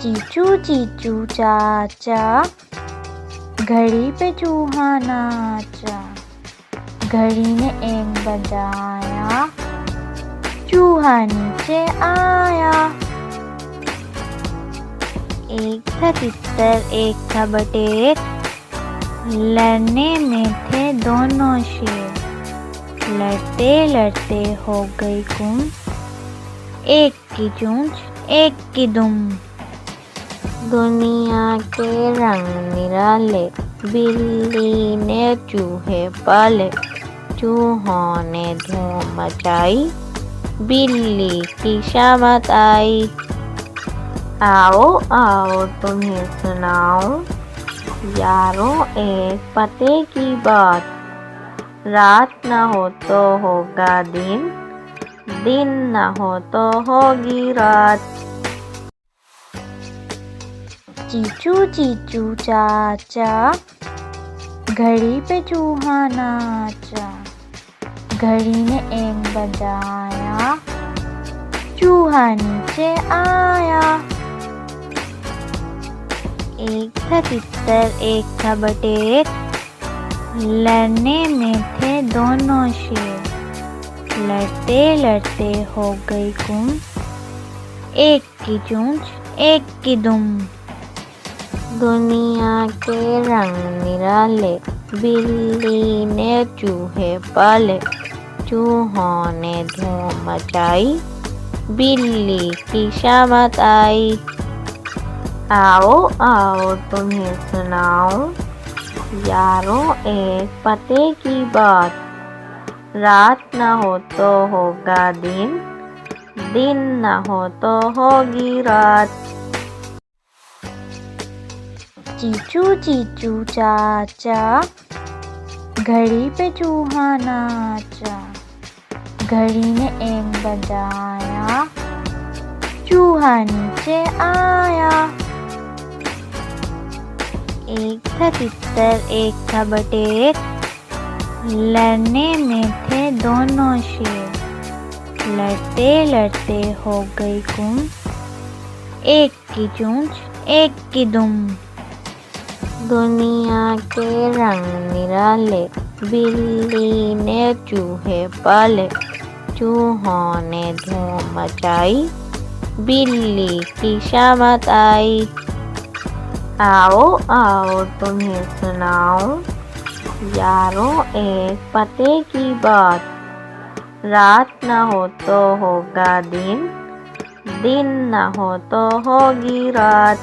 चीचू चीचू चाचा, घड़ी पे चूहा नाचा। घड़ी ने एक बजाया, चूहा नीचे आया। एक था तितर एक था बटेर, लड़ने में थे दोनों शेर। लड़ते लड़ते हो गई गुम, एक की चोंच एक की दुम। दुनिया के रंग निराले, बिल्ली ने चूहे पाले। चूहों ने धूम मचाई, बिल्ली की शामत आई। आओ आओ तुम्हें सुनाऊं, यारों एक पते की बात। रात न हो तो होगा दिन, दिन न हो तो होगी रात। चीचू चीचू चाचा, घड़ी पे चूहा नाचा। घड़ी ने एक बजाया, चूहा नीचे आया। एक था तितर एक था बटेर, लड़ने में थे दोनों शेर। लड़ते लड़ते हो गई गुम, एक की चोंच एक की दुम। दुनिया के रंग निराले, बिल्ली ने चूहे पाले। चूहों ने धूम मचाई, बिल्ली की शामत आई। आओ आओ तुम्हें सुनाऊं, यारों एक पते की बात। रात न हो तो होगा दिन, दिन न हो तो होगी रात। चीचू चीचू चाचा, घड़ी पे चूहा नाचा। घड़ी ने एक बजाया, चूहा नीचे आया। एक था तितर एक था बटेर, लड़ने में थे दोनों शेर। लड़ते लड़ते हो गई गुम, एक की चोंच एक की दुम। दुनिया के रंग निराले, बिल्ली ने चूहे पाले। चूहों ने धूम मचाई, बिल्ली की शामत आई। आओ आओ तुम्हें सुनाऊं, यारों एक पते की बात। रात न हो तो होगा दिन, दिन न हो तो होगी रात।